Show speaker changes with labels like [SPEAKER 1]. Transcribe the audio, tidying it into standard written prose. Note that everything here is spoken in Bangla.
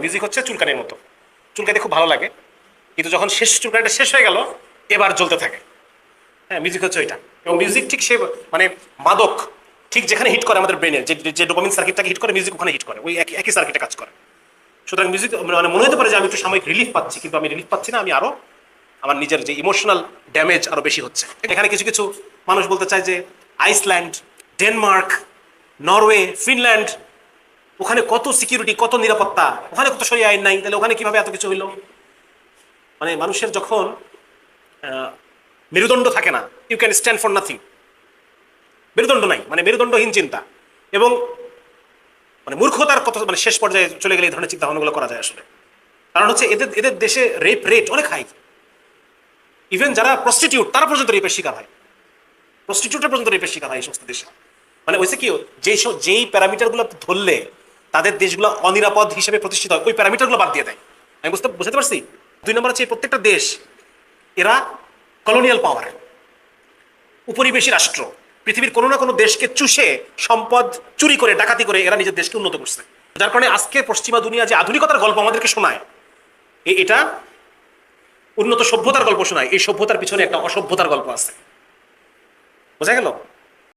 [SPEAKER 1] মিউজিক হচ্ছে চুলকানির মতো, চুলকাইতে খুব ভালো লাগে, কিন্তু যখন শেষ চুলকানিটা শেষ হয়ে গেল এবার জ্বলতে থাকে। হ্যাঁ, মিউজিক হচ্ছে ওইটা। এবং মিউজিক ঠিক সে মানে মাদক ঠিক যেখানে হিট করে আমাদের ব্রেনের, যে যে ডোপামিন সার্কিটটাকে হিট করে, মিউজিক ওখানে হিট করে, ওই একই একই সার্কিটে কাজ করে। সুতরাং মিউজিক মানে মনে হতে পারে যে আমি একটু সাময়িক রিলিফ পাচ্ছি, কিন্তু আমি রিলিফ পাচ্ছি না, আমি আরো আমার নিজের যে ইমোশনাল ড্যামেজ আরো বেশি হচ্ছে। এখানে কিছু কিছু মানুষ বলতে চায় যে আইসল্যান্ড, ডেনমার্ক, নরওয়ে, ফিনল্যান্ড, ওখানে কত সিকিউরিটি, কত নিরাপত্তা, ওখানে কত শরিয়া আইন নাই, তাহলে ওখানে কিভাবে এত কিছু হইলো? মানে মানুষের যখন মেরুদণ্ড থাকে না, you can stand for nothing, মেরুদণ্ড নাই, মানে মেরুদণ্ডহীন চিন্তা এবং মানে মূর্খতার কত মানে শেষ পর্যায়ে চলে গেলে এই ধরনের চিন্তা ভাবনাগুলো করা যায় আসলে। কারণ হচ্ছে এদের এদের দেশে রেপ রেট অনেক হাই। ইভেন যারা প্রস্টিটিউট তারা পর্যন্ত রেপের শিকার হয়, প্রস্টিটিউটের পর্যন্ত রেপের শিকার হয় এই সমস্ত দেশে। মানে হয়েছে কি, যেই প্যারামিটারগুলো ধরলে তাদের দেশগুলো অনিরাপদ হিসেবে প্রতিষ্ঠিত হয়, ওই প্যারামিটারগুলো বাদ দিয়ে দেয়। আমি বুঝতে পারছি। 2 নম্বর হচ্ছে প্রত্যেকটা দেশ এরা কলোনিয়াল পাওয়ার, উপরিবেশী রাষ্ট্র, পৃথিবীর কোনো না কোনো দেশকে চুষে সম্পদ চুরি করে ডাকাতি করে এরা নিজের দেশকে উন্নত করছে। যার কারণে আজকে পশ্চিমা দুনিয়া যে আধুনিকতার গল্প আমাদেরকে শোনায়, এটা উন্নত সভ্যতার গল্প শোনায়, এই সভ্যতার পিছনে একটা অসভ্যতার গল্প আছে। বোঝা গেল?